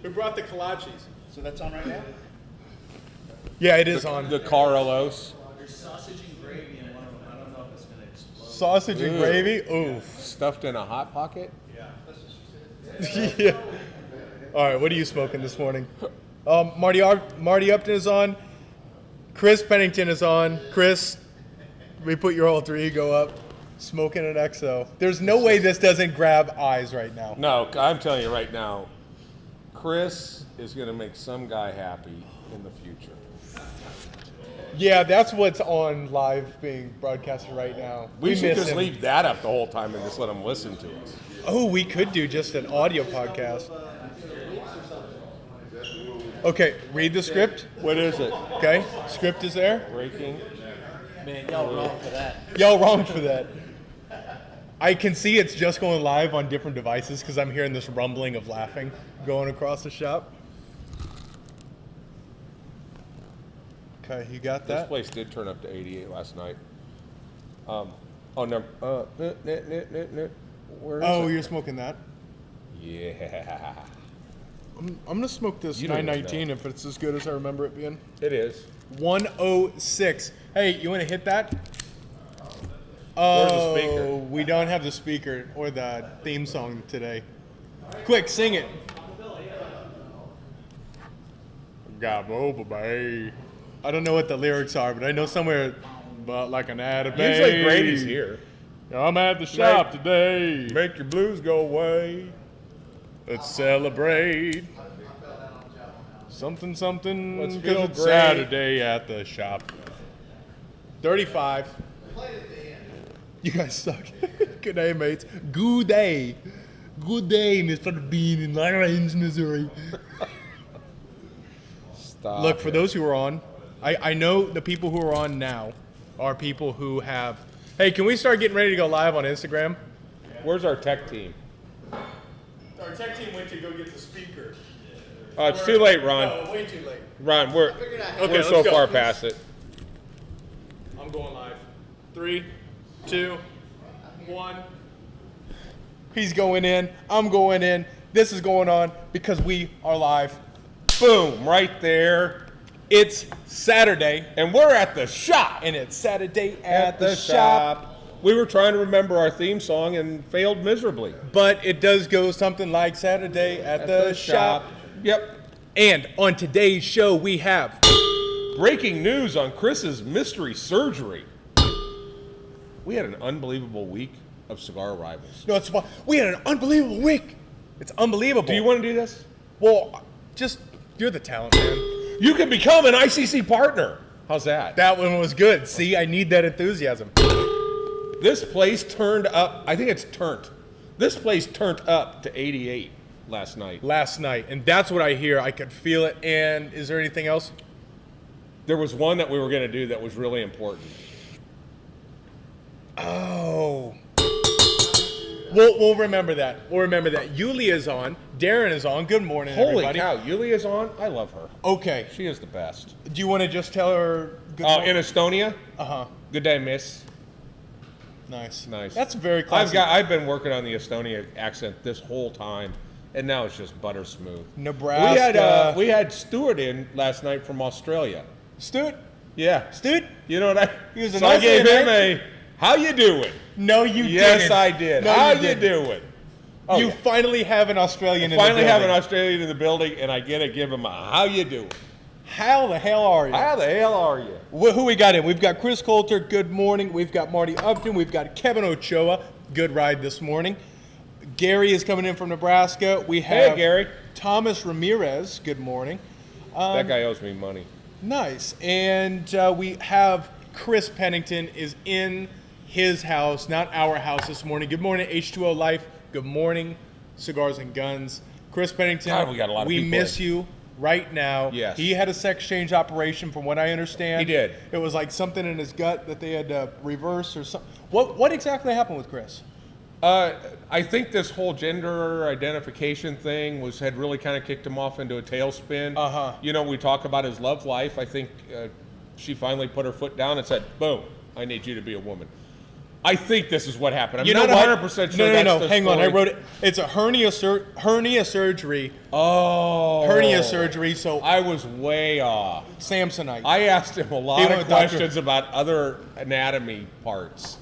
Who brought the kolaches? So that's on right now? Yeah, it is on. The Carlos. There's sausage and gravy in one of them. I don't know if it's going to explode. Sausage and gravy? Oof. Stuffed in a Hot Pocket? Yeah. That's what she said. Yeah. All right, what are you smoking this morning? Marty Upton is on. Chris Pennington is on. Chris, we put your alter ego up. Smoking an XO. There's no way this doesn't grab eyes right now. No, I'm telling you right now, Chris is going to make some guy happy in the future. Yeah, that's what's on live being broadcasted right now. We should miss just him. leave that up the whole time and just let him listen to us. Oh, we could do just an audio podcast. Okay, read the script. What is it? Okay, script is there. Breaking. Man, y'all wrong for that. Y'all wrong for that. I can see it's just going live on different devices because I'm hearing this rumbling of laughing going across the shop. Okay, you got This that? place did turn up to 88 last night. Where is Oh, it? you're smoking that? Yeah. I'm gonna smoke this You don't even 919 if it's as good as I remember it being. It is. 106. Hey, you want to hit that? Where's the Oh, speaker? we don't have the speaker or the theme song today. Quick, sing it. Got mobile, babe. I don't know what the lyrics are, but I know somewhere about like an ad of Usually Grady's here. I'm at the shop today. Make your blues go away. Let's celebrate. Something, something. Let's 'cause feel it's great. Saturday at the shop. 35. You guys suck. Good day, mates. Good day. Good day, Mr. Bean in Lawrence, Missouri. Stop. Look, for those who are on, I know the people who are on now are people who have. Hey, can we start getting ready to go live on Instagram? Where's our tech team? Our tech team went to go get the speaker. Oh, it's too late, Ron. No, way too late. Ron, we're let's so go. far past it. I'm going live. 3, 2, 1. He's going in. I'm going in. This is going on because we are live. Boom, right there. It's Saturday, And we're at the shop. and it's Saturday at the shop. We were trying to remember our theme song and failed miserably. But it does go something like Saturday at the shop. Yep. And on today's show, we have Breaking news on Chris's mystery surgery. We had an unbelievable week of cigar arrivals. no, we had an unbelievable week. It's unbelievable. Do you want to do this? Well, just you're the talent man. You can become an ICC partner. How's that? That one was good. See, I need that enthusiasm. This place turned up. I think it's turned. This place turned up to 88 last night. Last night, and that's what I hear. I could feel it. And is there anything else? There was one that we were going to do that was really important. Oh. We'll remember that. We'll remember that. Yulia's on. Darren is on. Good morning, Holy everybody. cow, Yulia's on? I love her. Okay. She is the best. Do you want to just tell her good Oh, morning? in Estonia? Uh-huh. Good day, miss. Nice. Nice. That's very classic. I've been working on the Estonia accent this whole time, and now it's just butter smooth. Nebraska. We had Stuart in last night from Australia. Stuart? Yeah. Stuart? You know what I? He was a so I nice gave man, him a how you doing? No, you didn't. Yes, I did. No, How you you didn't. doing? Oh, You yeah. finally have an Australian in Finally the have an building. Australian in the building, and I get to give him a how you doing? How the hell are you? How the hell are you? Who we got in? We've got Chris Coulter, good morning. We've got Marty Upton. We've got Kevin Ochoa, good ride this morning. Gary is coming in from Nebraska. We have Hey, Gary. Thomas Ramirez, good morning. That guy owes me money. Nice. And we have Chris Pennington is in his house, not our house this morning. Good morning, H2O Life. Good morning, Cigars and Guns. Chris Pennington, God, we got a lot of people miss in. you right now. Yes. He had a sex change operation from what I understand. He did. It was like something in his gut that they had to reverse or something. What exactly happened with Chris? I think this whole gender identification thing had really kind of kicked him off into a tailspin. Uh-huh. You know, we talk about his love life. I think she finally put her foot down and said, boom, I need you to be a woman. I think this is what happened. I'm You not know what? 100% sure. No. that's the Hang on. I story. wrote it. It's a hernia surgery. Oh. Hernia surgery. So I was way off. Samsonite. I asked him a He lot went of with Dr. questions about other anatomy parts,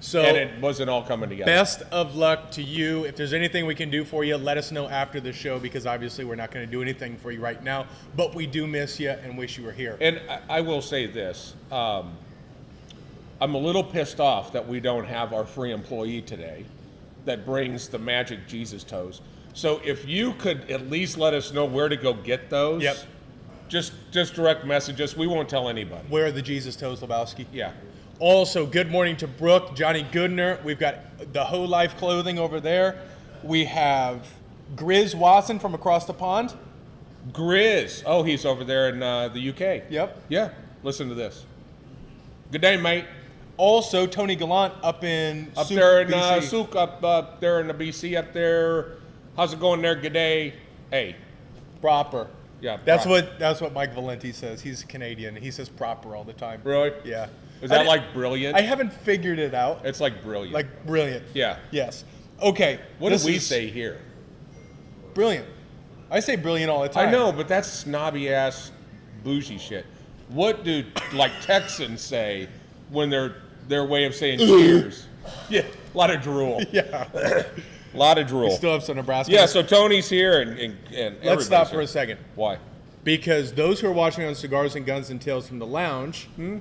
so and it wasn't all coming together. best of luck to you. If there's anything we can do for you, let us know after the show, because obviously we're not going to do anything for you right now. But we do miss you and wish you were here. And I will say this. I'm a little pissed off that we don't have our free employee today that brings the magic Jesus toes. So if you could at least let us know where to go get those. Yep. Just direct message us. We won't tell anybody. Where are the Jesus toes, Lebowski? Yeah. Also, good morning to Brooke, Johnny Goodner. We've got the Whole Life Clothing over there. We have Grizz Watson from across the pond. Grizz. Oh, he's over there in the UK. Yep. Yeah. Listen to this. Good day, mate. Also, Tony Gallant up in Up Souk, there in BC. Souk, up there in the BC up there. How's it going there? Good day. Hey. Proper. Yeah. That's proper. what Mike Valenti says. He's Canadian. He says proper all the time. Really? Yeah. Is I that di- like brilliant? I haven't figured it out. It's like brilliant. Like brilliant. Yeah. Yes. Okay. What do this we is say here? Brilliant. I say brilliant all the time. I know, but that's snobby ass bougie shit. What do like Texans say when their way of saying cheers? Yeah, a lot of drool. Yeah. A lot of drool. Still have some Nebraska. Yeah, so Tony's here and Let's stop everybody's for a here. second. Why? Because those who are watching on Cigars and Guns and Tales from the Lounge, and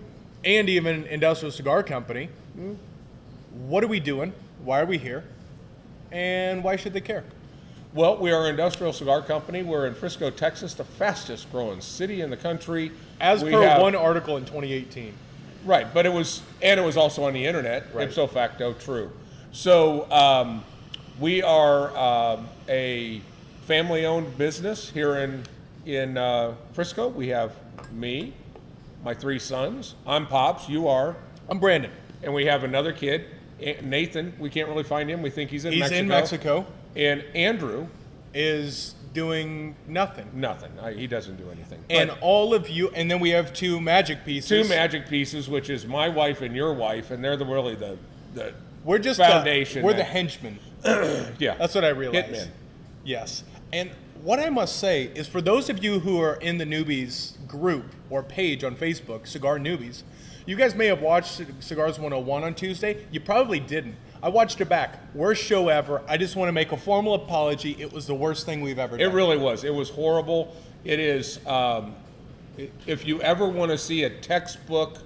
even Industrial Cigar Company, what are we doing? Why are we here? And why should they care? Well, we are an industrial cigar company. We're in Frisco, Texas, the fastest growing city in the country. As We per have- one article in 2018. Right, but it was also on the internet, Right. ipso facto true. So we are a family-owned business here in Frisco. We have me, my 3 sons. I'm Pops. You are, I'm Brandon. and we have another kid, Nathan. We can't really find him. We think he's in Mexico. He's in Mexico. And Andrew, Is doing nothing. nothing. He doesn't do anything. And But all of you, and then we have 2 magic pieces. 2 magic pieces, which is my wife and your wife, and they're really the We're just foundation. we're the henchmen. yeah. That's what I realized. Hitmen. Yes. And what I must say is, for those of you who are in the newbies group or page on Facebook, Cigar Newbies, you guys may have watched Cigars 101 on Tuesday. You probably didn't. I watched it back. Worst show ever. I just want to make a formal apology. It was the worst thing we've ever done. It really was. It was horrible. It is. If you ever want to see a textbook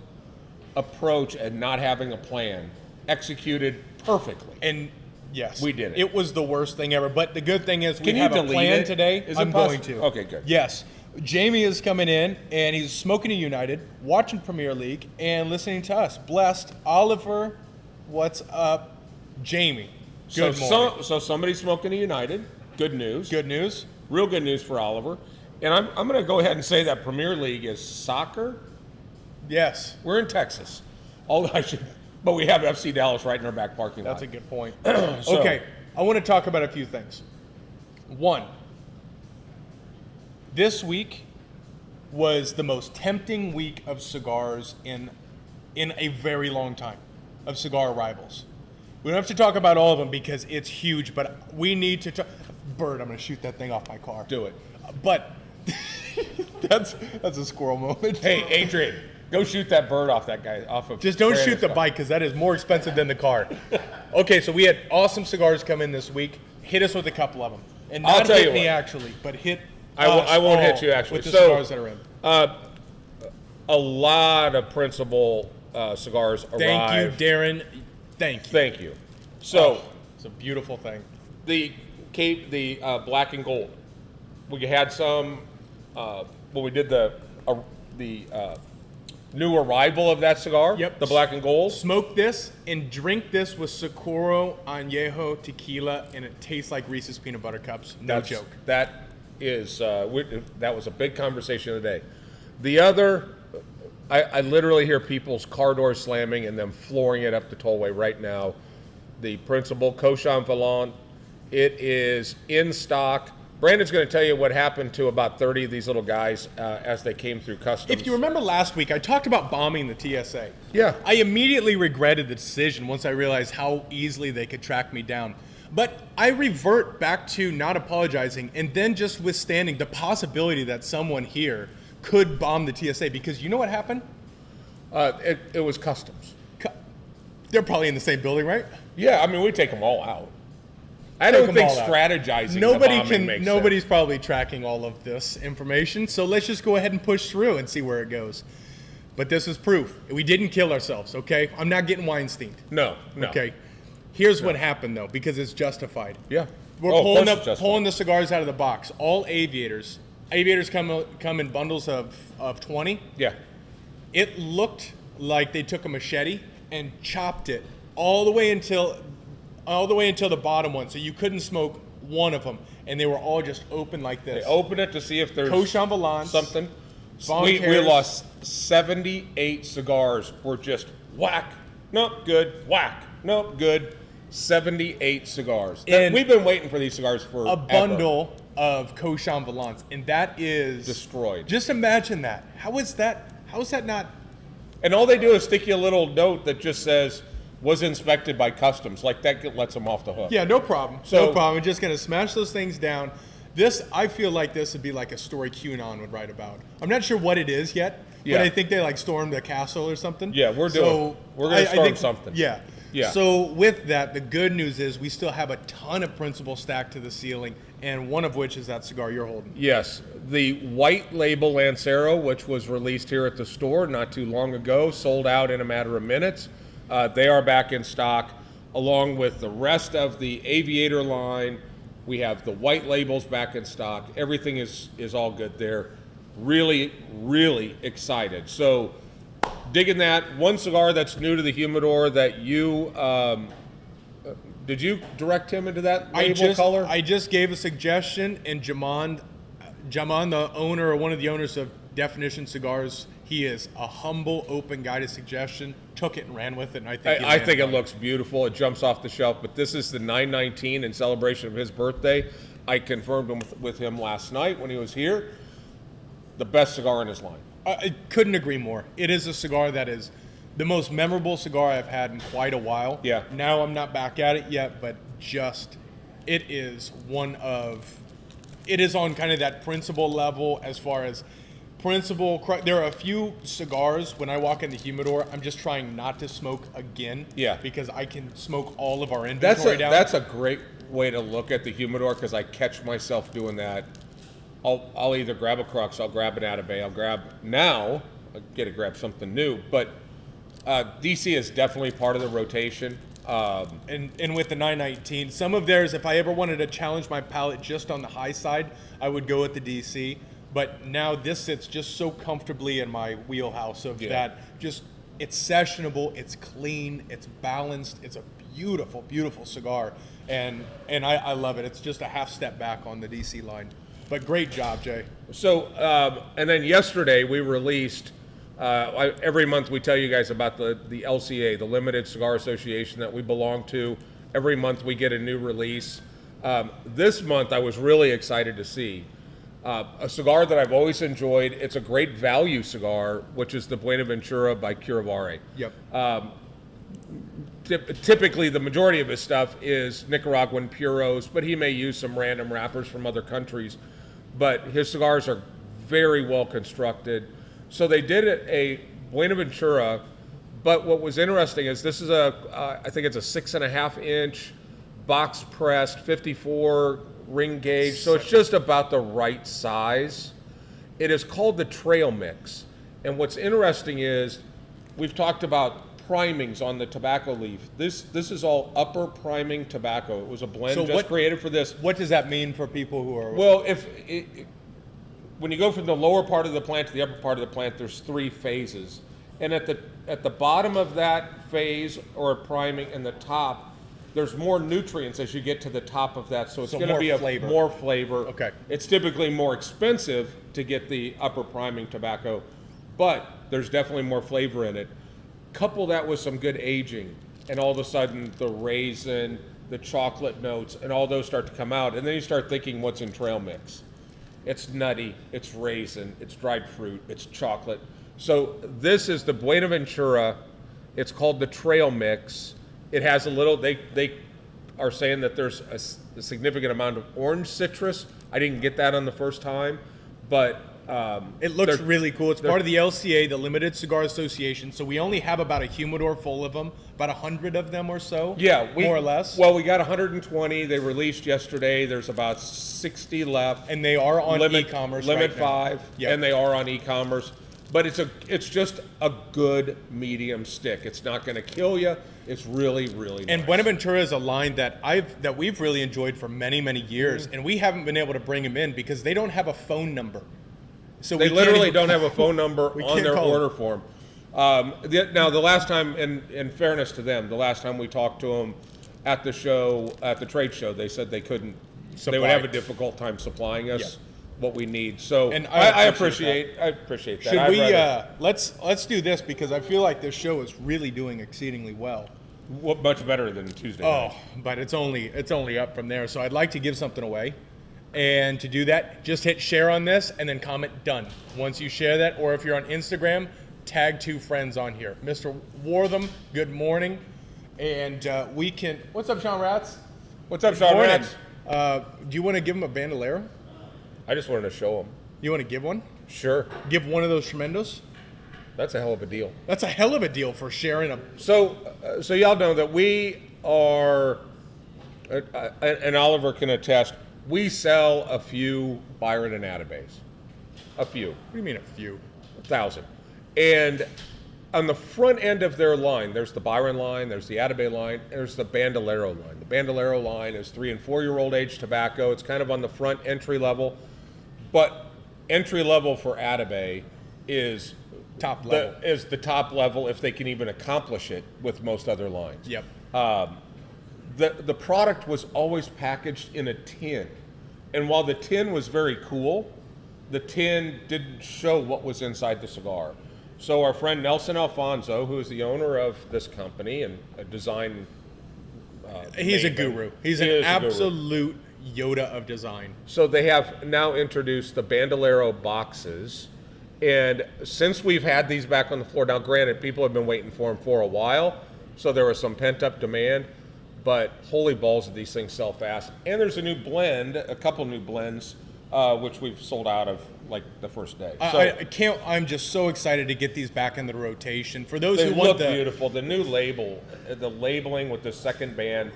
approach and not having a plan executed perfectly, And yes, We did it. It was the worst thing ever. But the good thing is we Can you have a delete plan it? today. Is it I'm possi- going to. Okay, good. Yes. Jamie is coming in, and he's smoking a United, watching Premier League, and listening to us. Blessed. Oliver, what's up? Jamie, good morning. So somebody's smoking a United. Good news. Good news. Real good news for Oliver. And I'm going to go ahead and say that Premier League is soccer. Yes, We're in Texas. But we have FC Dallas right in our back parking lot. that's a good point. So- Okay, I want to talk about a few things. One, this week was the most tempting week of cigars in a very long time, of cigar arrivals. We don't have to talk about all of them because it's huge, but we need to talk. Bird, I'm going to shoot that thing off my car. Do it. But that's a squirrel moment. Hey, Adrian, go shoot that bird off that guy. Off of. Just don't Brandon's shoot the car. bike because that is more expensive than the car. Okay, so we had awesome cigars come in this week. Hit us with a couple of them. And I'll not tell hit you me what. actually, but hit I won't us hit all you actually. with the So- cigars that are in. A lot of principal cigars arrived. Thank you, Darren. Thank you. Thank you. So It's a beautiful thing. the black and gold. We had some when we did the new arrival of that cigar. Yep. The black and gold. Smoke this and drink this with Socorro Añejo tequila, and it tastes like Reese's peanut butter cups. No That's- joke. That is that was a big conversation today. The other, I literally hear people's car doors slamming and them flooring it up the tollway right now. The principal Cochamp Volant, it is in stock. Brandon's going to tell you what happened to about 30 of these little guys as they came through customs. If you remember last week, I talked about bombing the TSA. Yeah. I immediately regretted the decision once I realized how easily they could track me down. But I revert back to not apologizing and then just withstanding the possibility that someone here could bomb the TSA, because you know what happened? It was customs. They're probably in the same building, right? Yeah, I mean, we take them all out. I Take don't 'em think all out. strategizing Nobody the bombing makes nobody's sense. probably tracking all of this information, so let's just go ahead and push through and see where it goes. But this is proof. We didn't kill ourselves, okay? I'm not getting Weinsteined. No. Okay. Here's what happened though, because it's justified. Yeah. We're Oh, of pulling course it's justified. pulling the cigars out of the box. All aviators. Aviators come in bundles of 20. Yeah. It looked like they took a machete and chopped it all the way until the bottom one, so you couldn't smoke one of them, and they were all just open like They this. open it to see if there's Cochon Volants, something. We Volunteers. lost 78 cigars. Were just whack. Nope, good. Whack. Nope, good. 78 cigars. And we've been waiting for these cigars for a bundle of Cochon Volants, and that is Destroyed. Just imagine that. How is that not? And all they do is stick you a little note that just says was inspected by customs. Like that lets them off the hook. Yeah, no problem. So- No problem. We're just gonna smash those things down. I feel like this would be like a story QAnon would write about. I'm not sure what it is yet, Yeah. but I think they like stormed the castle or something. Yeah, we're gonna I storm think- something. Yeah. Yeah. So with that, the good news is we still have a ton of principles stacked to the ceiling, and one of which is that cigar you're holding. Yes, the white label Lancero, which was released here at the store not too long ago, sold out in a matter of minutes. They are back in stock, along with the rest of the Aviator line. We have the white labels back in stock. Everything is all good there. Really, really excited. So, digging that. One cigar that's new to the humidor that you did you direct him into that label color? I just gave a suggestion, and Jamon, the owner or one of the owners of Definition Cigars, he is a humble, open guy to suggestion. Took it and ran with it, and I think I think it looks beautiful. It jumps off the shelf, but this is the 919 in celebration of his birthday. I confirmed him with him last night when he was here. The best cigar in his line. I couldn't agree more. It is a cigar that is the most memorable cigar I've had in quite a while. Yeah. Now I'm not back at it yet, but it is on kind of that principle level as far as principle. There are a few cigars when I walk in the humidor, I'm just trying not to smoke again. Yeah. Because I can smoke all of our inventory down. That's a great way to look at the humidor, because I catch myself doing that. I'll either grab a Crux, I'll grab an Atabay, I'll grab something new. But DC is definitely part of the rotation. And with the 919, some of theirs, if I ever wanted to challenge my palate just on the high side, I would go with the DC. But now this sits just so comfortably in my wheelhouse of that. Just, it's sessionable, it's clean, it's balanced, it's a beautiful, beautiful cigar. And I love it. It's just a half step back on the DC line. But great job, Jay. So, and then yesterday we released, every month we tell you guys about the LCA, the Limited Cigar Association that we belong to. Every month we get a new release. This month I was really excited to see a cigar that I've always enjoyed. It's a great value cigar, which is the Buenaventura by Curavare. Yep. Typically, the majority of his stuff is Nicaraguan puros, but he may use some random wrappers from other countries. But his cigars are very well constructed. So they did a Buenaventura, but what was interesting is this is I think it's a 6.5 inch box pressed 54 ring gauge. So it's just about the right size. It is called the Trail Mix. And what's interesting is we've talked about primings on the tobacco leaf. This is all upper priming tobacco. It was a blend created for this. What does that mean for people who are... Well, when you go from the lower part of the plant to the upper part of the plant, there's 3 phases. And at the bottom of that phase or priming and the top, there's more nutrients as you get to the top of that. So it's going to be more flavor. Okay. It's typically more expensive to get the upper priming tobacco, but there's definitely more flavor in it. Couple that with some good aging, and all of a sudden the raisin, the chocolate notes, and all those start to come out. And then you start thinking, what's in trail mix? It's nutty, it's raisin, it's dried fruit, it's chocolate. So this is the Buenaventura. It's called the trail mix. It has a little, they are saying that there's a significant amount of orange citrus. I didn't get that on the first time, but it looks really cool. It's part of the LCA, the Limited Cigar Association. So we only have about a humidor full of them, about 100 of them or so. Yeah, more or less. Well, we got 120. They released yesterday. There's about 60 left. And they are on e-commerce. Limit right 5, yep. And they are on e-commerce. But it's just a good medium stick. It's not going to kill you. It's really, really nice. And Buenaventura is a line that we've really enjoyed for many, many years, and we haven't been able to bring them in because they don't have a phone number. So they literally don't have a phone number on their order form. Now, the last time, in fairness to them, the last time we talked to them at the show, at the trade show, they said they couldn't. They would have a difficult time supplying us what we need. So, and I appreciate that. Should we let's do this because I feel like this show is really doing exceedingly well. Much better than Tuesday night. But it's only up from there. So I'd like to give something away. And to do that, just hit share on this and then comment done. Once you share that, or if you're on Instagram, tag 2 friends on here. Mr. Wortham, good morning. And we can, what's up, Sean Ratz? What's up, Sean Ratz? Do you want to give him a bandolero? I just wanted to show him. You want to give one? Sure. Give one of those tremendos? That's a hell of a deal. That's a hell of a deal for sharing a... So y'all know that we are, and Oliver can attest, we sell a few Byron and Atabays. A few. What do you mean a few? 1,000. And on the front end of their line, there's the Byron line, there's the Atabay line, there's the Bandolero line. The Bandolero line is 3- and 4-year-old age tobacco. It's kind of on the front entry level. But entry level for Atabay is top level. Is the top level if they can even accomplish it with most other lines. Yep. The product was always packaged in a tin. And while the tin was very cool, the tin didn't show what was inside the cigar. So our friend Nelson Alfonso, who is the owner of this company and a design he's a guru. He's an absolute Yoda of design. So they have now introduced the Bandolero boxes. And since we've had these back on the floor, now granted, people have been waiting for them for a while, so there was some pent-up demand. But holy balls, did these things sell fast. And there's a new blend, a couple new blends, which we've sold out of like the first day. So I'm just so excited to get these back into the rotation. For those who they want look beautiful. The new label, the labeling with the second band,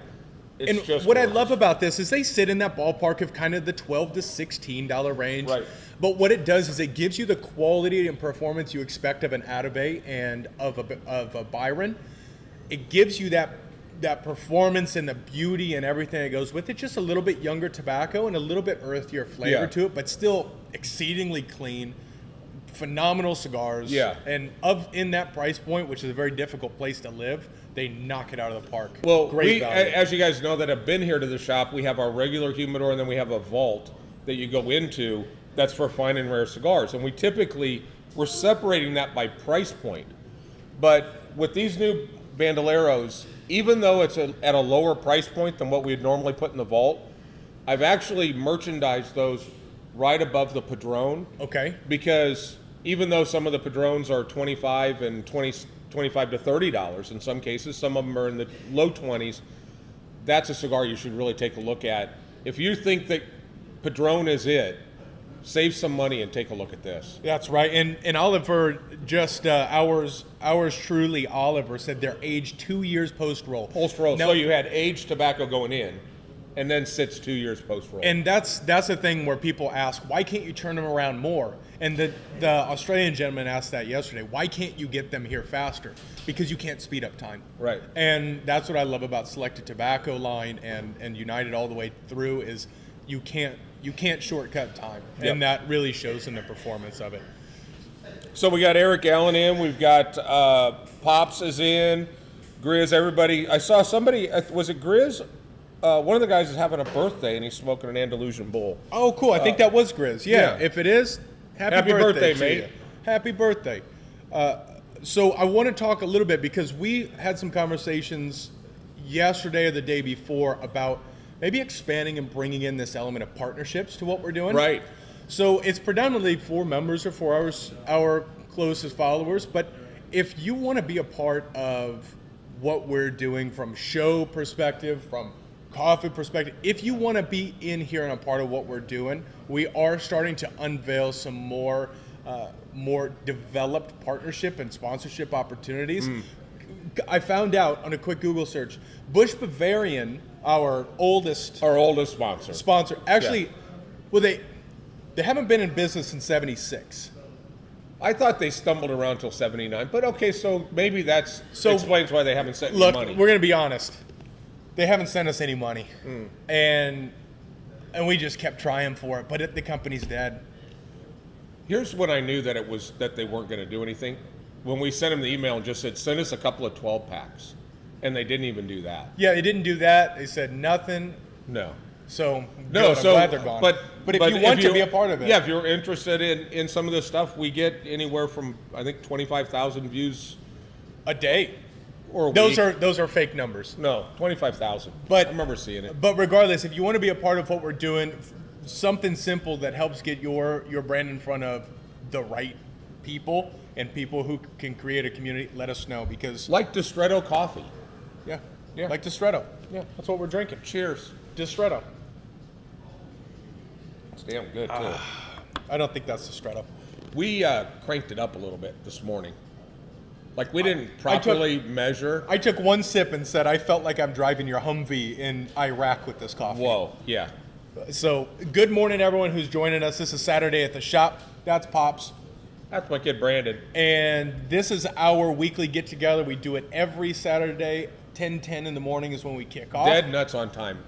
it's just what gorgeous. I love about this is they sit in that ballpark of kind of the $12 to $16 range. Right. But what it does is it gives you the quality and performance you expect of an Atabay and of a Byron. It gives you that performance and the beauty and everything that goes with it, just a little bit younger tobacco and a little bit earthier flavor to it, but still exceedingly clean, phenomenal cigars. Yeah. And in that price point, which is a very difficult place to live, they knock it out of the park. Well, great value. as you guys know that have been here to the shop, we have our regular humidor and then we have a vault that you go into that's for fine and rare cigars. And we're separating that by price point. But with these new Bandoleros, even though it's at a lower price point than what we'd normally put in the vault, I've actually merchandised those right above the Padron. Okay. Because even though some of the Padrones are $25 and $25 to $30 in some cases, some of them are in the low 20s, that's a cigar you should really take a look at. If you think that Padron is it, save some money and take a look at this. That's right. And Oliver, just ours truly, Oliver said they're aged 2 years post-roll. Post-roll. Now, so you had aged tobacco going in and then sits 2 years post-roll. And that's the thing where people ask, why can't you turn them around more? And the Australian gentleman asked that yesterday. Why can't you get them here faster? Because you can't speed up time. Right. And that's what I love about Selected Tobacco line and United all the way through is you can't shortcut time. Yep. And that really shows in the performance of it. So we got Eric Allen in. We've got Pops is in. Grizz, everybody. I saw somebody, was it Grizz? One of the guys is having a birthday and he's smoking an Andalusian Bull. Oh, cool. I think that was Grizz. Yeah. If it is, happy birthday, mate. You. Happy birthday. So I want to talk a little bit because we had some conversations yesterday or the day before about maybe expanding and bringing in this element of partnerships to what we're doing. Right. So it's predominantly for members or for our closest followers, but if you want to be a part of what we're doing from show perspective, from coffee perspective, if you want to be in here and a part of what we're doing, we are starting to unveil some more developed partnership and sponsorship opportunities. I found out on a quick Google search, Busch Bavarian, our oldest sponsor, actually, well, they haven't been in business since '76. I thought they stumbled around till '79, but okay, so maybe explains why they haven't sent me Look, money. we're going to be honest. They haven't sent us any money, and we just kept trying for it, but the company's dead. Here's when I knew that they weren't going to do anything. When we sent them the email and just said, send us a couple of 12 packs, and they didn't even do that. Yeah, they didn't do that. They said nothing. No. So No, good, I'm glad they're gone. But if you want to be a part of it, yeah, if you're interested in some of this stuff, we get anywhere from I think 25,000 views a day. Or a those week. Those are fake numbers. No, 25,000. But I remember seeing it. But regardless, if you want to be a part of what we're doing, something simple that helps get your brand in front of the right people and people who can create a community, let us know, because like Distretto coffee. Yeah, Yeah. like Distretto. Yeah. That's what we're drinking. Cheers. Distretto. It's damn good too. I don't think that's Distretto. We cranked it up a little bit this morning. Like we didn't properly measure. I took one sip and said I felt like I'm driving your Humvee in Iraq with this coffee. Whoa, yeah. So good morning, everyone who's joining us. This is Saturday at the shop. That's Pops. That's my kid Brandon. And this is our weekly get together. We do it every Saturday. 10:10 in the morning is when we kick off. Dead nuts on time.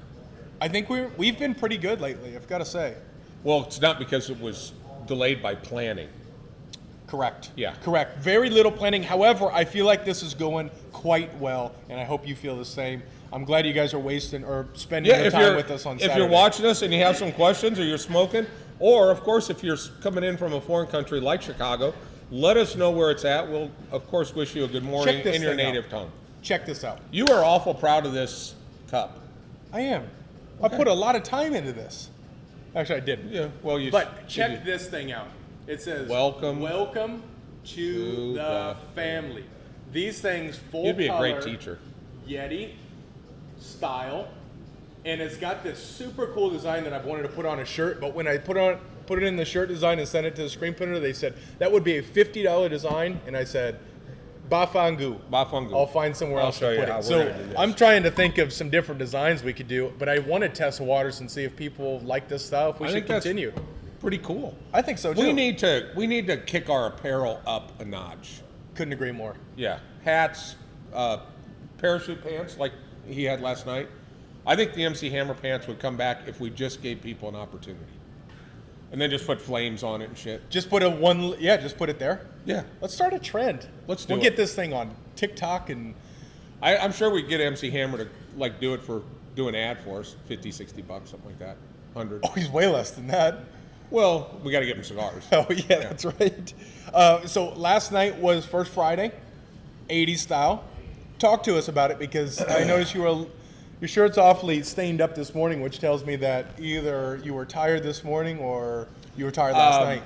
I think we've been pretty good lately, I've got to say. Well, it's not because it was delayed by planning. Correct. Yeah. Correct. Very little planning. However, I feel like this is going quite well, and I hope you feel the same. I'm glad you guys are spending the time with us on Saturday. If you're watching us and you have some questions or you're smoking, or of course if you're coming in from a foreign country like Chicago, let us know where it's at. We'll of course wish you a good morning in your native tongue. Check this out. You are awful proud of this cup. I am. I put a lot of time into this. Actually, I didn't. Yeah. Well, you. But check this thing out. It says, Welcome to the family. These things full You'd be a color, great teacher. Yeti style, and it's got this super cool design that I've wanted to put on a shirt. But when I put it in the shirt design and sent it to the screen printer, they said that would be a $50 design, and I said, Bafangu. I'll find somewhere else to put it. So I'm trying to think of some different designs we could do, but I want to test waters and see if people like this stuff. We should continue. Pretty cool. I think so too. We need to kick our apparel up a notch. Couldn't agree more. Yeah, hats, parachute pants like he had last night. I think the MC Hammer pants would come back if we just gave people an opportunity, and then just put flames on it and shit. Just put just put it there. Yeah, let's start a trend. We'll get this thing on TikTok, and I'm sure we could get MC Hammer to like do an ad for us, $50, $60, something like that, 100. Oh, he's way less than that. Well, we got to give him cigars. Oh, yeah, that's right. So last night was First Friday, 80s style. Talk to us about it, because I noticed your shirt's awfully stained up this morning, which tells me that either you were tired this morning or you were tired last night.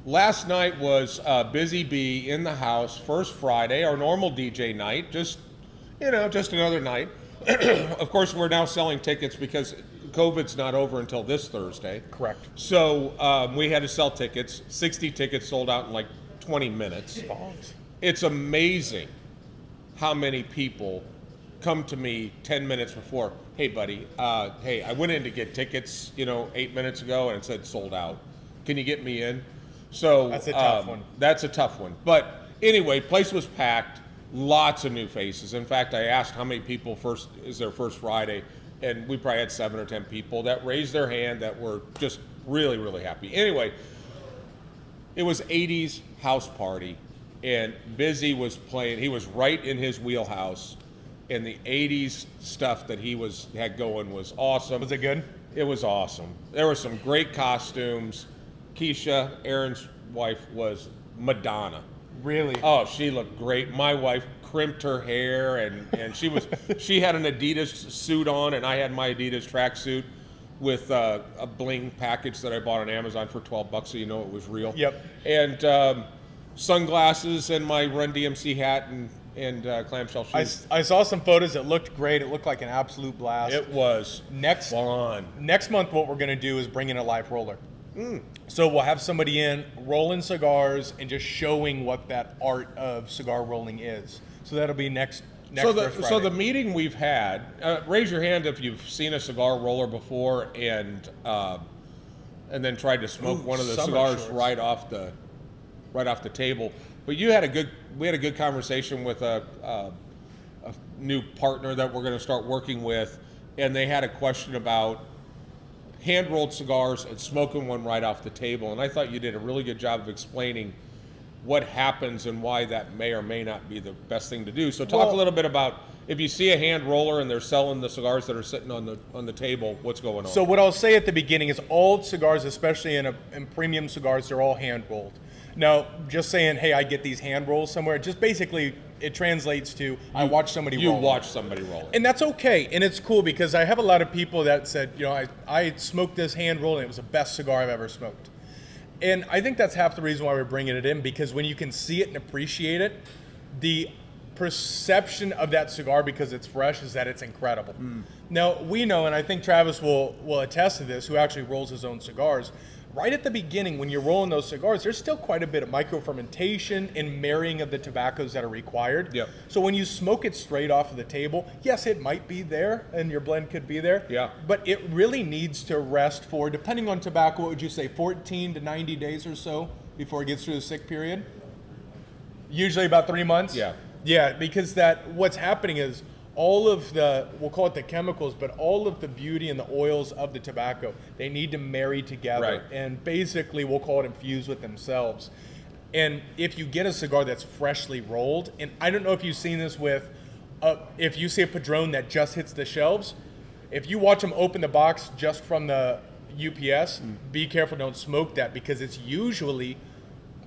Last night was Busy Bee in the house, First Friday, our normal DJ night, just another night. Of course, we're now selling tickets because COVID's not over until this Thursday. Correct. So we had to sell tickets. 60 tickets sold out in like 20 minutes. It's amazing how many people come to me 10 minutes before. Hey, buddy, hey, I went in to get tickets, 8 minutes ago, and it said sold out. Can you get me in? So that's a tough one. That's a tough one. But anyway, place was packed. Lots of new faces. In fact, I asked how many people is their First Friday, and we probably had 7 or 10 people that raised their hand that were just really, really happy. Anyway, it was 80s house party, and Busy was playing. He was right in his wheelhouse, and the 80s stuff that he had going was awesome. Was it good? It was awesome. There were some great costumes. Keisha, Aaron's wife, was Madonna. Really? Oh, she looked great. My wife, crimped her hair, and she had an Adidas suit on, and I had my Adidas tracksuit with a bling package that I bought on Amazon for $12, so you know it was real. Yep. And sunglasses and my Run DMC hat and clamshell shoes. I saw some photos that looked great. It looked like an absolute blast. It was Next fun. Next month, what we're going to do is bring in a live roller. So we'll have somebody in rolling cigars and just showing what that art of cigar rolling is. So that'll be next Friday. So the meeting we've had, raise your hand if you've seen a cigar roller before and then tried to smoke one of the summer cigars shorts. right off the table. But we had a good conversation with a new partner that we're going to start working with, and they had a question about hand-rolled cigars and smoking one right off the table. And I thought you did a really good job of explaining what happens and why that may or may not be the best thing to do. So talk a little bit about if you see a hand roller and they're selling the cigars that are sitting on the table, what's going on? So what I'll say at the beginning is all cigars, especially in premium cigars, they're all hand rolled. Now, just saying, hey, I get these hand rolls somewhere, just basically it translates to I watch somebody roll. You watch somebody roll it. And that's okay, and it's cool because I have a lot of people that said, I smoked this hand roll and it was the best cigar I've ever smoked. And I think that's half the reason why we're bringing it in, because when you can see it and appreciate it, the perception of that cigar, because it's fresh, is that it's incredible. Now, we know, and I think Travis will attest to this, who actually rolls his own cigars, right at the beginning, when you're rolling those cigars, there's still quite a bit of micro-fermentation and marrying of the tobaccos that are required. Yep. So when you smoke it straight off of the table, yes, it might be there, and your blend could be there. Yeah. But it really needs to rest for, depending on tobacco, what would you say, 14 to 90 days or so before it gets through the sick period? Usually about 3 months? Yeah. Yeah, because what's happening is all of the, we'll call it the chemicals, but all of the beauty and the oils of the tobacco, they need to marry together. Right. And basically, we'll call it infuse with themselves. And if you get a cigar that's freshly rolled, and I don't know if you've seen this with, if you see a Padron that just hits the shelves, if you watch them open the box just from the UPS, be careful, don't smoke that, because it's usually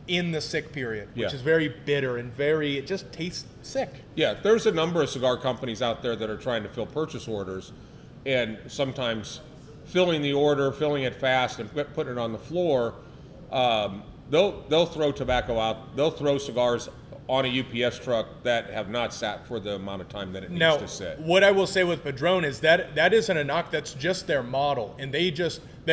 in the sick period, which is very bitter and it just tastes sick. Yeah, there's a number of cigar companies out there that are trying to fill purchase orders, and sometimes filling it fast and putting it on the floor, they'll throw tobacco out. They'll throw cigars on a UPS truck that have not sat for the amount of time that it needs to sit. What I will say with Padron is that isn't a knock. That's just their model, and they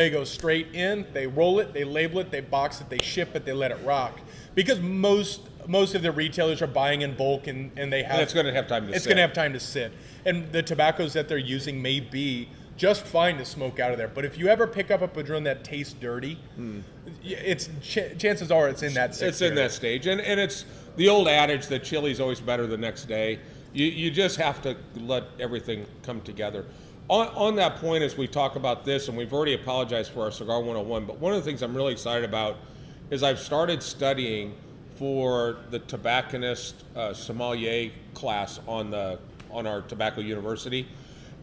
go straight in, they roll it, they label it, they box it, they ship it, they let it rock. Because most of the retailers are buying in bulk, and they have. And it's going to have time to sit. It's going to have time to sit, and the tobaccos that they're using may be just fine to smoke out of there. But if you ever pick up a Padron that tastes dirty, chances are it's in that stage. It's in that stage, and it's the old adage that chili's always better the next day. You just have to let everything come together. On that point, as we talk about this, and we've already apologized for our Cigar 101, but one of the things I'm really excited about is I've started studying for the tobacconist sommelier class on our Tobacco University.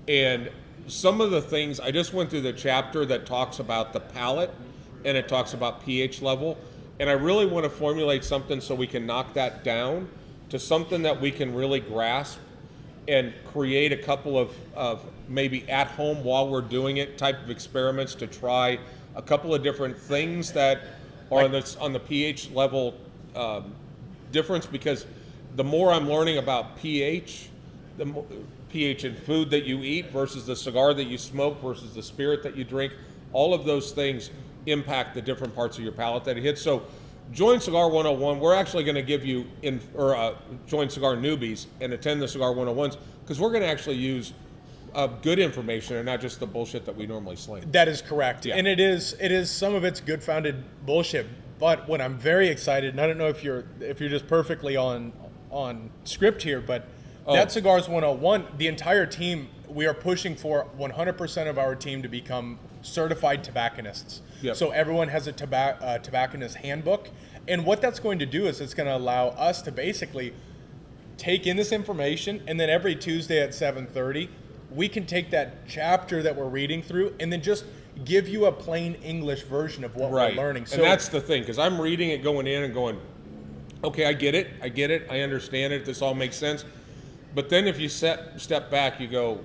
And some of the things, I just went through the chapter that talks about the palate, and it talks about pH level. And I really want to formulate something so we can knock that down to something that we can really grasp and create a couple of maybe at home while we're doing it type of experiments to try a couple of different things that are on the pH level difference, because the more I'm learning about pH, the more pH in food that you eat versus the cigar that you smoke versus the spirit that you drink, all of those things impact the different parts of your palate that it hits. So join Cigar 101. We're actually going to give you join Cigar Newbies and attend the Cigar 101s, because we're going to actually use good information and not just the bullshit that we normally sling. That is correct. Yeah. And it is some of it's good founded bullshit. But what I'm very excited, and I don't know if you're just perfectly on script here, but that Cigars 101, the entire team, we are pushing for 100% of our team to become certified tobacconists. Yep. So everyone has a tobacconist handbook. And what that's going to do is it's going to allow us to basically take in this information, and then every Tuesday at 7:30, we can take that chapter that we're reading through and then just give you a plain English version of what we're learning. So and that's the thing, because I'm reading it going in and going, okay, I get it. I understand it. This all makes sense. But then if you step back, you go,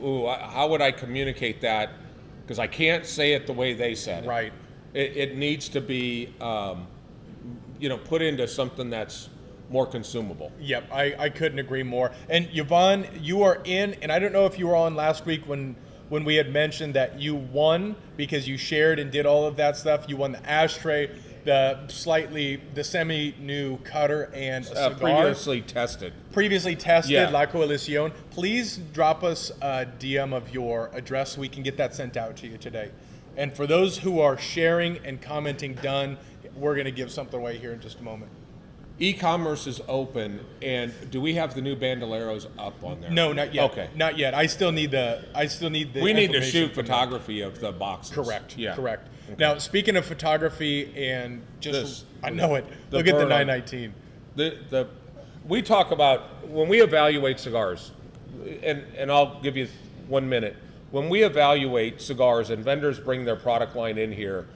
ooh, how would I communicate that? Because I can't say it the way they said it. Right. It needs to be, put into something that's more consumable. Yep, I couldn't agree more. And Yvonne, you are in, and I don't know if you were on last week when we had mentioned that you won because you shared and did all of that stuff. You won the ashtray, the semi-new cutter, and a cigar. Previously tested, Yeah. La Coalición. Please drop us a DM of your address so we can get that sent out to you today. And for those who are sharing and commenting done, we're going to give something away here in just a moment. E-commerce is open, and do we have the new Bandoleros up on there? No, not yet. Okay. Not yet. I still need the. We need to information shoot from photography of the boxes. Correct. Yeah. Correct. Okay. Now, speaking of photography and just, I know it. the Look at the burn on- 919. We talk about when we evaluate cigars, and I'll give you 1 minute. When we evaluate cigars and vendors bring their product line in here,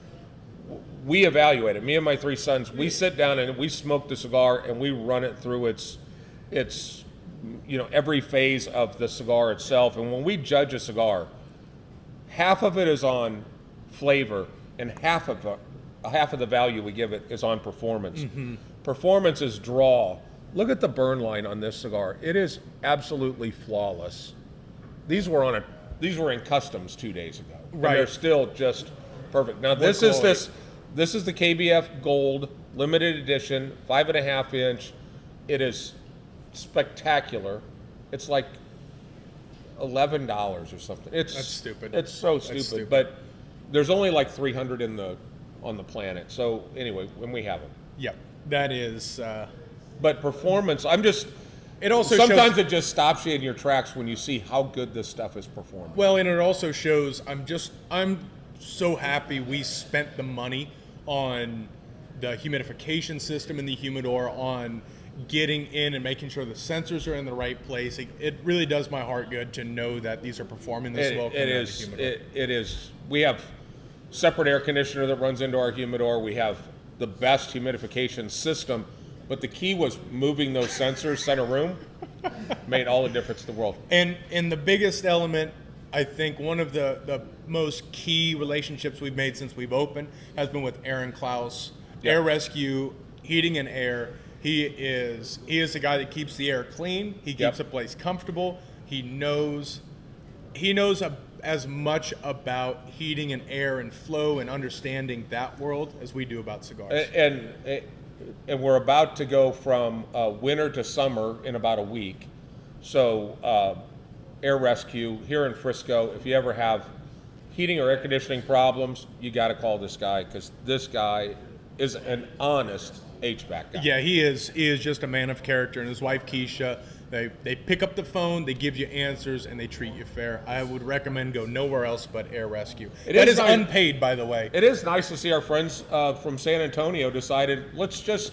we evaluate it. Me and my 3 sons, we sit down and we smoke the cigar and we run it through its every phase of the cigar itself. And when we judge a cigar, half of it is on flavor and half of the value we give it is on performance. Mm-hmm. Performance is draw. Look at the burn line on this cigar. It is absolutely flawless. These were in customs 2 days ago. And Right. they're still just perfect. Now this is the KBF Gold limited edition, 5.5 inch. It is spectacular. It's like $11 or something. That's stupid. It's so stupid. But there's only like 300 on the planet. So anyway, when we have them. Yep. That is. But performance, It also sometimes shows, it just stops you in your tracks when you see how good this stuff is performing. well, and it also shows. I'm so happy we spent the money on the humidification system in the humidor, on getting in and making sure the sensors are in the right place. It really does my heart good to know that these are performing this well. It is. We have separate air conditioner that runs into our humidor. We have the best humidification system, but the key was moving those sensors center room. Made all the difference in the world. And the biggest element, I think one of the most key relationships we've made since we've opened has been with Aaron Klaus, Yep. Air Rescue, Heating and Air. He is the guy that keeps the air clean. He keeps Yep. the place comfortable. He knows as much about heating and air and flow and understanding that world as we do about cigars. And we're about to go from winter to summer in about a week. So Air Rescue here in Frisco, if you ever have heating or air conditioning problems, you got to call this guy, because this guy is an honest HVAC guy. Yeah, he is just a man of character, and his wife Keisha, they pick up the phone, they give you answers, and they treat you fair. I would recommend go nowhere else but Air Rescue. That is nice. unpaid, by the way. It is nice to see our friends from San Antonio decided let's just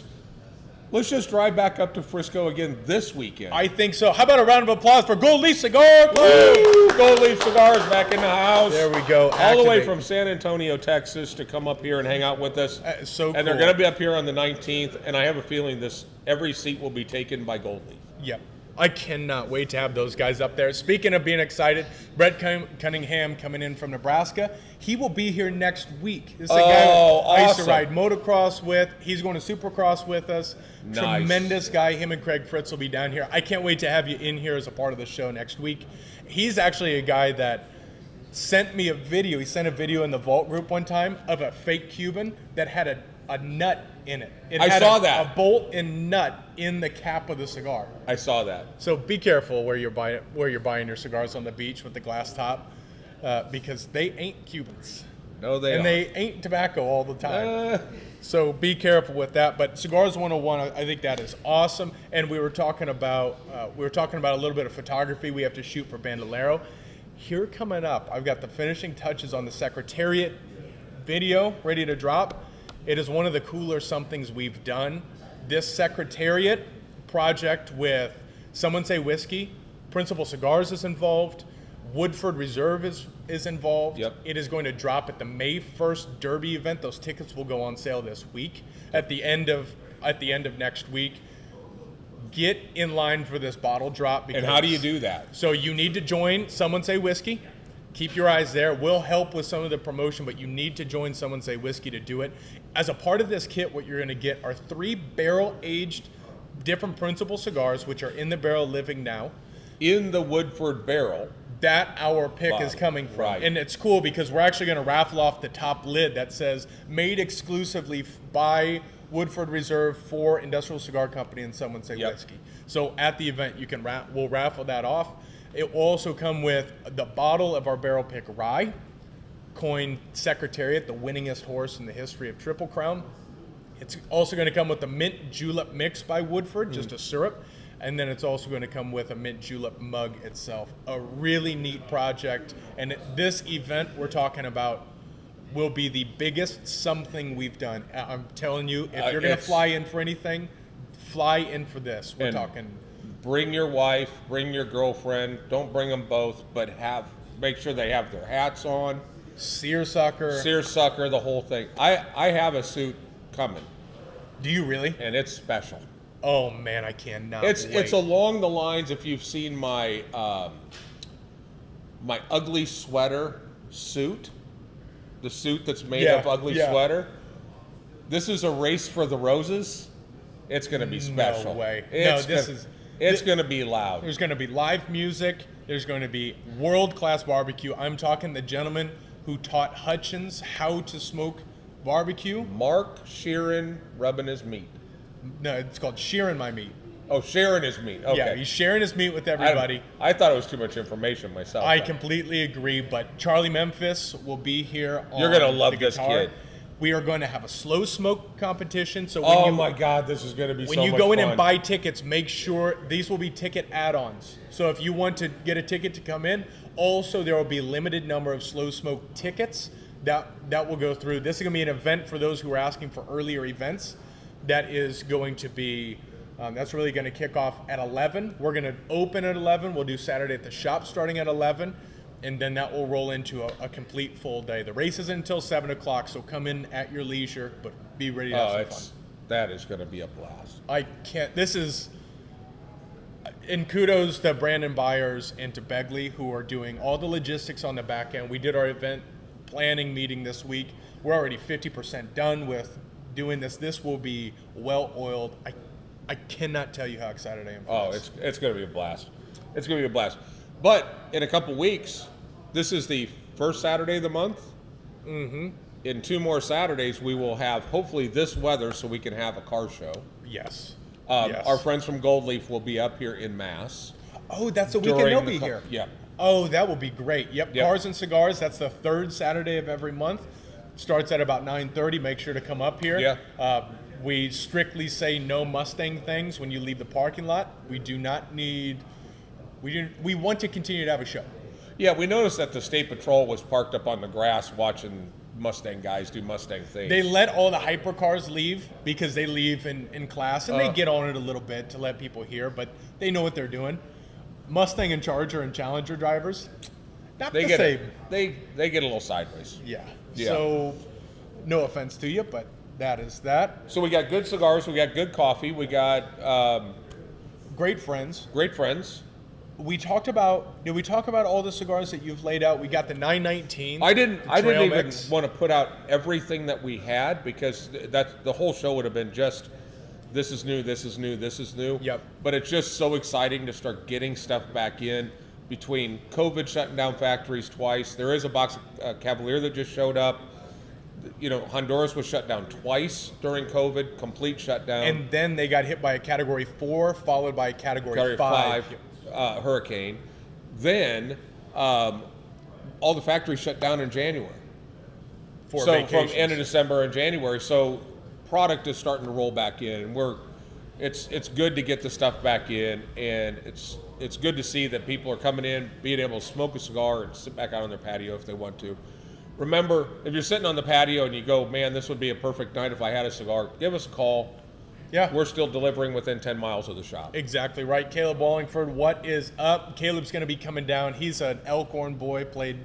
drive back up to Frisco again this weekend. I think so. How about a round of applause for Gold Leaf Cigar Club? Woo! Gold Leaf Cigars back in the house. There we go. All the way Activate. from San Antonio, Texas, to come up here and hang out with us. So And they're cool. going to be up here on the 19th, and I have a feeling every seat will be taken by Gold Leaf. Yep. I cannot wait to have those guys up there. Speaking of being excited, Brett Cunningham coming in from Nebraska. He will be here next week. This is a guy I used to awesome. ride motocross with. He's going to Supercross with us. Nice. Tremendous guy. Him and Craig Fritz will be down here. I can't wait to have you in here as a part of the show next week. He's actually a guy that sent me a video. He sent a video in the Vault group one time of a fake Cuban that had a nut in it. It I had saw that. a bolt and nut in the cap of the cigar. I saw that. So be careful where you're buying your cigars on the beach with the glass top, because they ain't Cubans. No, they And are. they ain't tobacco all the time. So be careful with that. But Cigars 101, I think that is awesome. And we were talking about a little bit of photography we have to shoot for Bandolero. Here coming up, I've got the finishing touches on the Secretariat video ready to drop. It is one of the cooler somethings we've done. This Secretariat project with Someone Say Whiskey, Principal Cigars is involved, Woodford Reserve is involved. Yep. It is going to drop at the May 1st Derby event. Those tickets will go on sale this week. At the end of at the end of next week. Get in line for this bottle drop. And how do you do that? So you need to join Someone Say Whiskey. Keep your eyes there. We'll help with some of the promotion, but you need to join Someone Say Whiskey to do it. As a part of this kit, what you're going to get are 3 barrel-aged different principal cigars, which are in the barrel living now. In the Woodford barrel. That our pick is coming from. Right. And it's cool because we're actually going to raffle off the top lid that says, made exclusively by Woodford Reserve for Industrial Cigar Company and Someone Say Whiskey. So at the event, you can we'll raffle that off. It will also come with the bottle of our barrel pick rye, coined Secretariat, the winningest horse in the history of Triple Crown. It's also going to come with the mint julep mix by Woodford, just a syrup. And then it's also going to come with a mint julep mug itself. A really neat project. And this event we're talking about will be the biggest something we've done. I'm telling you, if you're going to fly in for anything, fly in for this. We're talking. Bring your wife, bring your girlfriend. Don't bring them both, but make sure they have their hats on. Seersucker, the whole thing. I have a suit coming. Do you really? And it's special. Oh man, I cannot. It's along the lines. If you've seen my my ugly sweater suit, the suit that's made of ugly sweater. This is a race for the roses. It's going to be special. No way. It's going to be loud. There's going to be live music. There's going to be world-class barbecue. I'm talking the gentleman who taught Hutchins how to smoke barbecue. Mark Sheeran rubbing his meat. No, it's called Shearing My Meat. Oh, sharing his meat. Okay. Yeah, he's sharing his meat with everybody. I thought it was too much information myself. I completely agree, but Charlie Memphis will be here on You're going to love the this guitar. kid. We are going to have a slow smoke competition. So my God, this is going to be so much fun. When you go in and buy tickets, make sure these will be ticket add-ons. So if you want to get a ticket to come in, also there will be a limited number of slow smoke tickets that will go through. This is going to be an event for those who are asking for earlier events. That is going to be, that's really going to kick off at 11. We're going to open at 11. We'll do Saturday at the shop starting at 11. And then that will roll into a complete full day. The race is until 7 o'clock, so come in at your leisure, but be ready to have some fun. That is going to be a blast. And kudos to Brandon Byers and to Begley, who are doing all the logistics on the back end. We did our event planning meeting this week. We're already 50% done with doing this. This will be well-oiled. I cannot tell you how excited I am for this. It's going to be a blast. It's going to be a blast. But in a couple weeks, this is the first Saturday of the month. Mm-hmm. In 2 more Saturdays, we will have, hopefully, this weather so we can have a car show. Yes. Our friends from Gold Leaf will be up here in Mass. Oh, that's the weekend they'll be here. Yeah. Oh, that will be great. Yep. Cars and Cigars, that's the 3rd Saturday of every month. Starts at about 9:30. Make sure to come up here. Yeah. We strictly say no Mustang things when you leave the parking lot. We do not need... We want to continue to have a show. Yeah, we noticed that the State Patrol was parked up on the grass watching Mustang guys do Mustang things. They let all the hypercars leave because they leave in class, and they get on it a little bit to let people hear, but they know what they're doing. Mustang and Charger and Challenger drivers, not the same. They get a little sideways. Yeah. So, no offense to you, but that is that. So we got good cigars, we got good coffee, we got great friends. Great friends. Did we talk about all the cigars that you've laid out? We got the 919. I didn't even want to put out everything that we had because the whole show would have been just this is new, this is new, this is new. Yep. But it's just so exciting to start getting stuff back in between COVID shutting down factories twice. There is a box of Cavalier that just showed up. You know, Honduras was shut down twice during COVID, complete shutdown. And then they got hit by a Category 4, followed by a Category 5. Hurricane. Then all the factories shut down in January. From end of December and January. So product is starting to roll back in, and it's good to get the stuff back in, and it's good to see that people are coming in, being able to smoke a cigar and sit back out on their patio if they want to. Remember, if you're sitting on the patio and you go, man, this would be a perfect night if I had a cigar, give us a call. Yeah. We're still delivering within 10 miles of the shop. Exactly right. Caleb Wallingford, what is up? Caleb's going to be coming down. He's an Elkhorn boy, played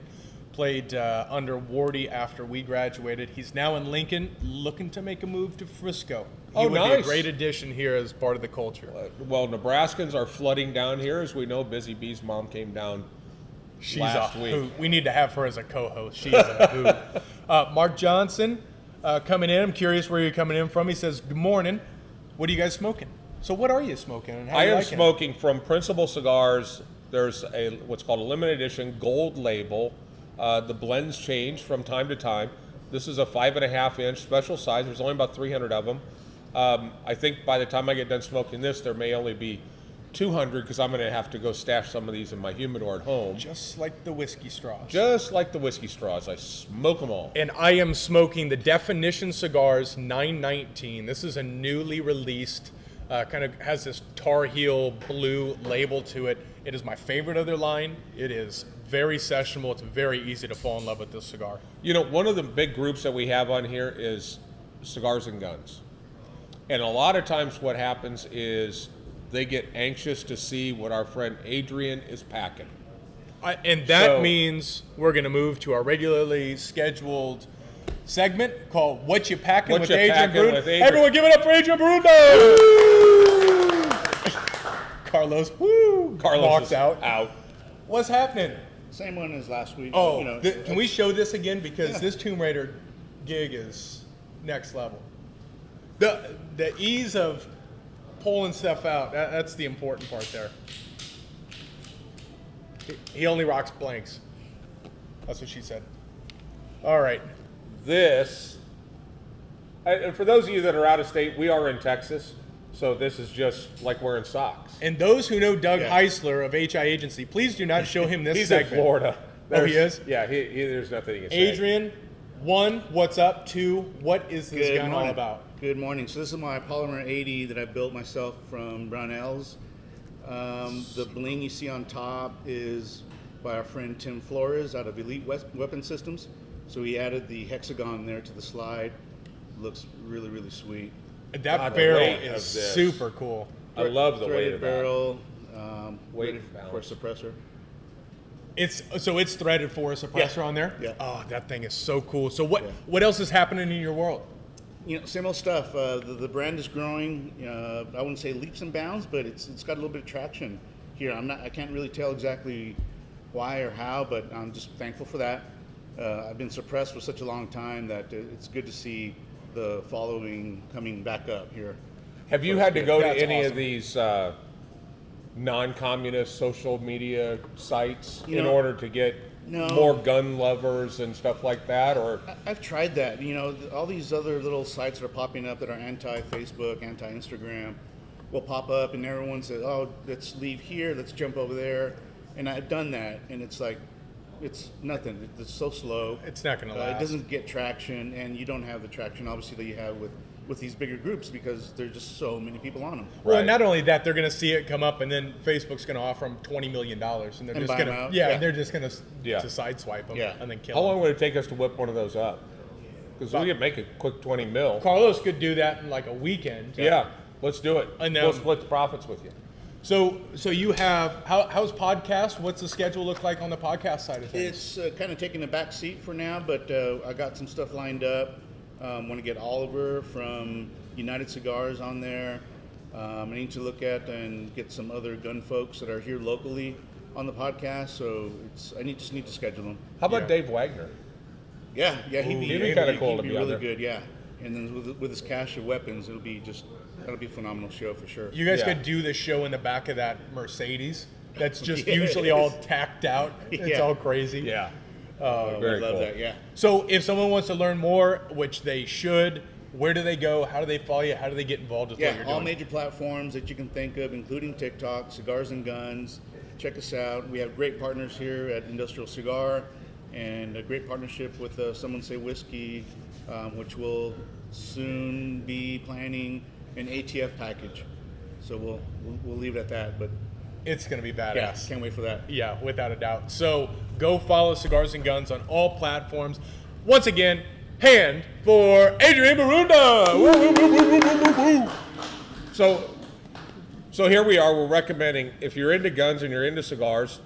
played under Wardy after we graduated. He's now in Lincoln, looking to make a move to Frisco. He would be a nice. great addition here as part of the culture. Well, Nebraskans are flooding down here. As we know, Busy Bee's mom came down She's last a week. hoot. We need to have her as a co-host. She's a hoot. Mark Johnson coming in. I'm curious where you're coming in from. He says, good morning. What are you guys smoking? So what are you smoking? And how I you am liking it? smoking from Principal Cigars. There's what's called a limited edition gold label. The blends change from time to time. This is a 5.5 inch special size. There's only about 300 of them. I think by the time I get done smoking this, there may only be 200 because I'm going to have to go stash some of these in my humidor at home. Just like the whiskey straws. Just like the whiskey straws, I smoke them all. And I am smoking the Definition Cigars 919. This is a newly released, kind of has this Tar Heel blue label to it. It is my favorite of their line. It is very sessionable. It's very easy to fall in love with this cigar. You know, one of the big groups that we have on here is Cigars and Guns. And a lot of times what happens is they get anxious to see what our friend Adrian is packing. And that So- means we're going to move to our regularly scheduled segment called What You Packing What with You Adrian Packing Brun. with Adrian. Everyone give it up for Adrian Bruno! Carlos, Carlos walks is out. What's happening? Same one as last week. Oh, you know, can we show this again? Because Yeah. this Tomb Raider gig is next level. The ease of pulling stuff out, that's the important part there. He only rocks blanks. That's what she said. All right. This, and for those of you that are out of state, we are in Texas, so this is just like wearing socks. And those who know Doug Yeah. Heisler of HI Agency, please do not show him this He's segment. in Florida. Oh, he is? Yeah, there's nothing he can say. Adrian, 1, what's up? 2, what is this Good gun all morning. about? Good morning. So this is my Polymer 80 that I built myself from Brownells. The bling you see on top is by our friend Tim Flores out of Elite Weapon Systems. So he added the hexagon there to the slide. Looks really, really sweet. That God, the barrel weight is of this. super cool. I love the weight Threaded of that. barrel. Weight ready and for a balance. suppressor. It's threaded for a suppressor Yeah. on there. Yeah. Oh, that thing is so cool. So what Yeah. what else is happening in your world? You know, same old stuff. The brand is growing. I wouldn't say leaps and bounds, but it's got a little bit of traction here. I can't really tell exactly why or how, but I'm just thankful for that. I've been suppressed for such a long time that it's good to see the following coming back up here. Have you had to go to That's any awesome. of these non-communist social media sites You in know, order to get no. more gun lovers and stuff like that? Or I've tried that. You know, all these other little sites that are popping up that are anti-Facebook, anti-Instagram will pop up, and everyone says, "Oh, let's leave here, let's jump over there." And I've done that, and it's like, it's nothing. It's so slow. It's not gonna last. It doesn't get traction, and you don't have the traction, obviously, that you have with these bigger groups because there's just so many people on them. Well, Right. not only that, they're going to see it come up, and then Facebook's going to offer them $20 million, and they're And just buy going 'em to out. yeah, Yeah. they're just going to Yeah. sideswipe them Yeah. and then kill how them. long would it take us to whip one of those up? Because we could make a quick 20 mil. Carlos could do that in like a weekend. Yeah, let's do it. And, We'll split the profits with you. So you have how's podcast? What's the schedule look like on the podcast side of things? It's kind of taking a back seat for now, but I got some stuff lined up. Want to get Oliver from United Cigars on there. I need to look at and get some other gun folks that are here locally on the podcast. So just need to schedule them. How about Yeah. Dave Wagner? Yeah, he'd He'd be kinda cool to be on really there. good. Yeah, and then with his cache of weapons, that'll be a phenomenal show for sure. You guys Yeah. could do the show in the back of that Mercedes. That's just Yes. usually all tacked out. It's Yeah. all crazy. Yeah. Very very love cool. that. Yeah. So if someone wants to learn more, which they should, where do they go? How do they follow you? How do they get involved with what Yeah, you're all doing? major platforms that you can think of, including TikTok, Cigars and Guns. Check us out. We have great partners here at Industrial Cigar, and a great partnership with Someone Say Whiskey, which will soon be planning an ATF package. So we'll leave it at that. But It's going to be yeah, badass. can't wait for that. Yeah, without a doubt. So go follow Cigars and Guns on all platforms. Once again, hand for Adrian Barunda. Woo, woo, woo, woo, woo, woo, woo. So here we are. We're recommending if you're into guns and you're into cigars,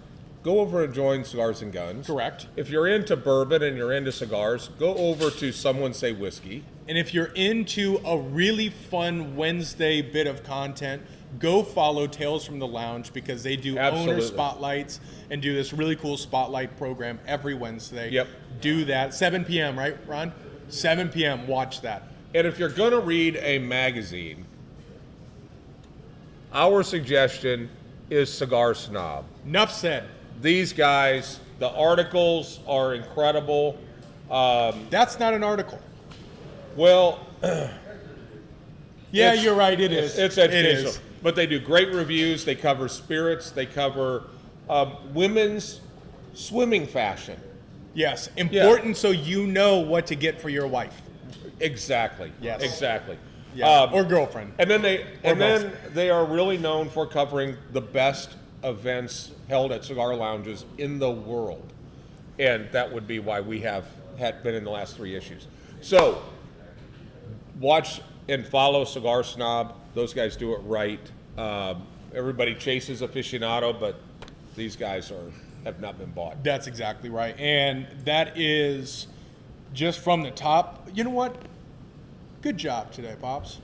go over and join Cigars and Guns. Correct. If you're into bourbon and you're into cigars, go over to Someone Say Whiskey. And if you're into a really fun Wednesday bit of content, go follow Tales from the Lounge because they do owner Absolutely. spotlights and do this really cool spotlight program every Wednesday. Yep. Do that. 7 p.m., right, Ron? 7 p.m., watch that. And if you're going to read a magazine, our suggestion is Cigar Snob. Enough said. These guys, the articles are incredible. That's not an article. Well, Yeah, It's- you're right. It is. it's It educational. is. But they do great reviews. They cover spirits. They cover women's swimming fashion. Yes. Important so you know what to get for your wife. Exactly. Yes. Exactly. Yeah. Or girlfriend. And then both. they are really known for covering the best events held at cigar lounges in the world, and that would be why we had been in the last 3 issues. So watch and follow Cigar Snob. Those guys do it right. Everybody chases aficionado, but these guys have not been bought. That's exactly right. And that is just from the top. You know what? Good job today, Pops.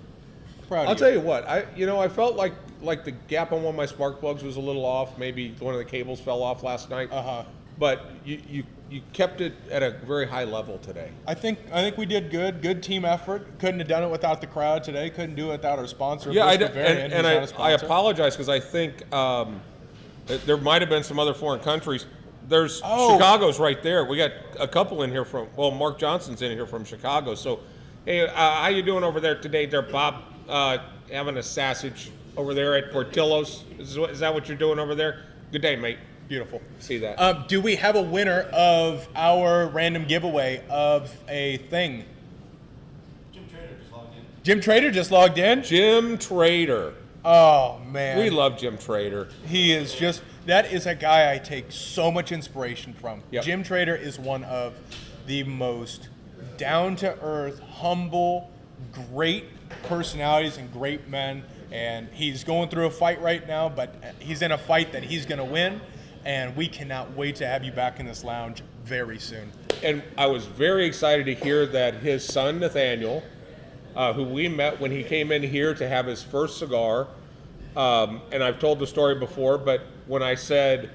Proud I'll of tell you what, I felt like the gap on one of my spark plugs was a little off. Maybe one of the cables fell off last night. Uh-huh. But you kept it at a very high level today. I think we did good. Good team effort. Couldn't have done it without the crowd today. Couldn't do it without our sponsor. Yeah, Bruce Bavarian, who's not a I sponsor. apologize because I think there might have been some other foreign countries. There's Oh. Chicago's right there. We got a couple in here Mark Johnson's in here from Chicago. So, hey, how you doing over there today there, Bob? Having a sausage over there at Portillo's. Is that what you're doing over there? Good day, mate. Beautiful. See that. Do we have a winner of our random giveaway of a thing? Jim Trader just logged in. Jim Trader just logged in. Jim Trader. Oh man, We love Jim Trader. He is just, that is a guy I take so much inspiration from. Yep. Jim Trader is one of the most down-to-earth, humble, great personalities and great men. And he's going through a fight right now, but he's in a fight that he's going to win. And we cannot wait to have you back in this lounge very soon. And I was very excited to hear that his son, Nathaniel, who we met when he came in here to have his first cigar, and I've told the story before, but when I said,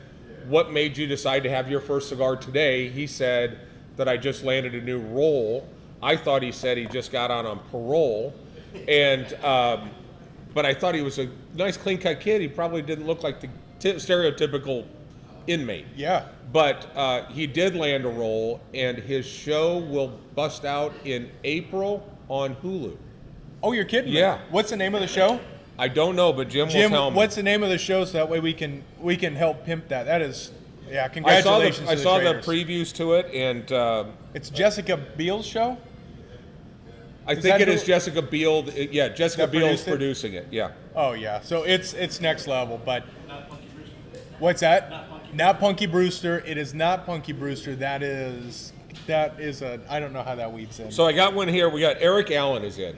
what made you decide to have your first cigar today, he said that I just landed a new role. I thought he said he just got out on parole, and but I thought he was a nice, clean-cut kid. He probably didn't look like the stereotypical inmate. Yeah. But he did land a role, and his show will bust out in April on Hulu. Oh, you're kidding me? Yeah. What's the name of the show? I don't know, but Jim will Jim, tell me. what's the name of the show so that way we can help pimp that? That is, yeah, I congratulations saw to the Traders. previews to it, and It's Jessica Biel's show? I Is think that it is who- Jessica Biel. Yeah, Jessica That Biel is produced it? producing it. Yeah. Oh yeah, so it's next level. But Not Punky Brewster. what's that? Not Punky Not Punky Brewster. It is not Punky Brewster. That is a, I don't know how that weaves in. So I got one here. We got Eric Allen is in.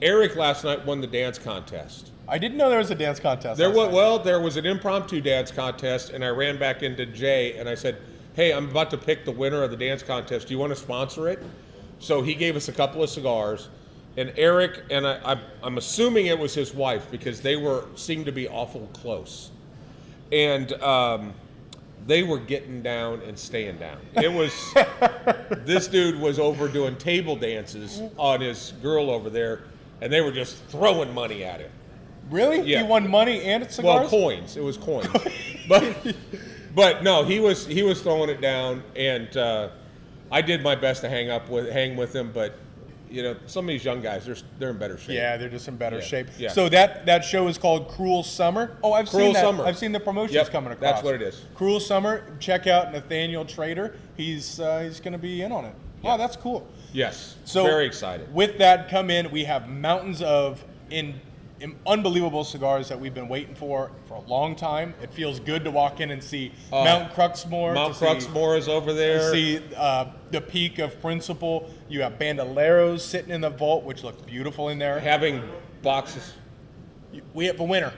Eric last night won the dance contest. I didn't know there was a dance contest. There last was, night. well, there was an impromptu dance contest, and I ran back into Jay and I said, "Hey, I'm about to pick the winner of the dance contest. Do you want to sponsor it?" So he gave us a couple of cigars, and Eric and I'm assuming it was his wife because they seemed to be awful close, and they were getting down and staying down. It was this dude was over doing table dances on his girl over there, and they were just throwing money at him. Really? Yeah. You won money and cigars? Well, coins. It was coins. but no, he was throwing it down, and I did my best to hang with him. But you know, some of these young guys, they're in better shape. Yeah, they're just in better Yeah, shape. yeah. So that show is called Cruel Summer. Oh, I've Cruel seen that. Summer. I've seen the promotions Yep, coming across. that's what it is. Cruel Summer. Check out Nathaniel Trader. He's going to be in on it. Wow, that's cool. Yes. So very excited. With that come in, we have mountains of unbelievable cigars that we've been waiting for a long time. It feels good to walk in and see Mount Cruxmore. Mount to see- Cruxmore is over there. to see the peak of Principal. You have Bandoleros sitting in the vault, which looks beautiful in there. Having boxes. We have a winner.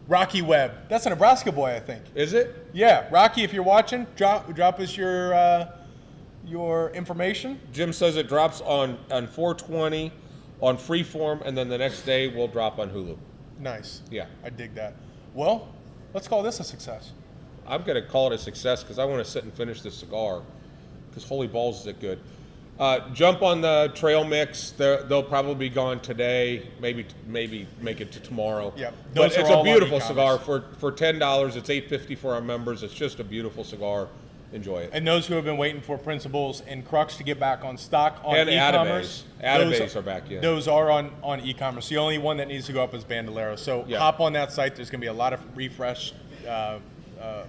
Rocky Webb. That's a Nebraska boy, I think. Is it? Yeah, Rocky, if you're watching, drop us your information. Jim says it drops on 420 on Freeform, and then the next day we'll drop on Hulu. Nice. Yeah. I dig that. Well, let's call this a success. I'm going to call it a success because I want to sit and finish this cigar because holy balls is it good. Jump on the trail mix. They'll probably be gone today, maybe make it to tomorrow. Yep. But Those it's are all a on beautiful e-commerce. cigar for $10. It's $8.50 for our members. It's just a beautiful cigar. Enjoy it. And those who have been waiting for Principles and Crux to get back on stock on And e-commerce. Atabays are back in. Those are on e-commerce. The only one that needs to go up is Bandolero. So Yeah. hop on that site. There's going to be a lot of refresh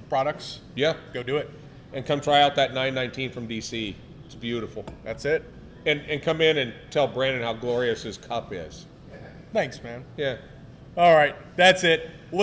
products. Yeah. Go do it. And come try out that 919 from DC. It's beautiful. That's it. And come in and tell Brandon how glorious his cup is. Thanks, man. Yeah. All right. That's it.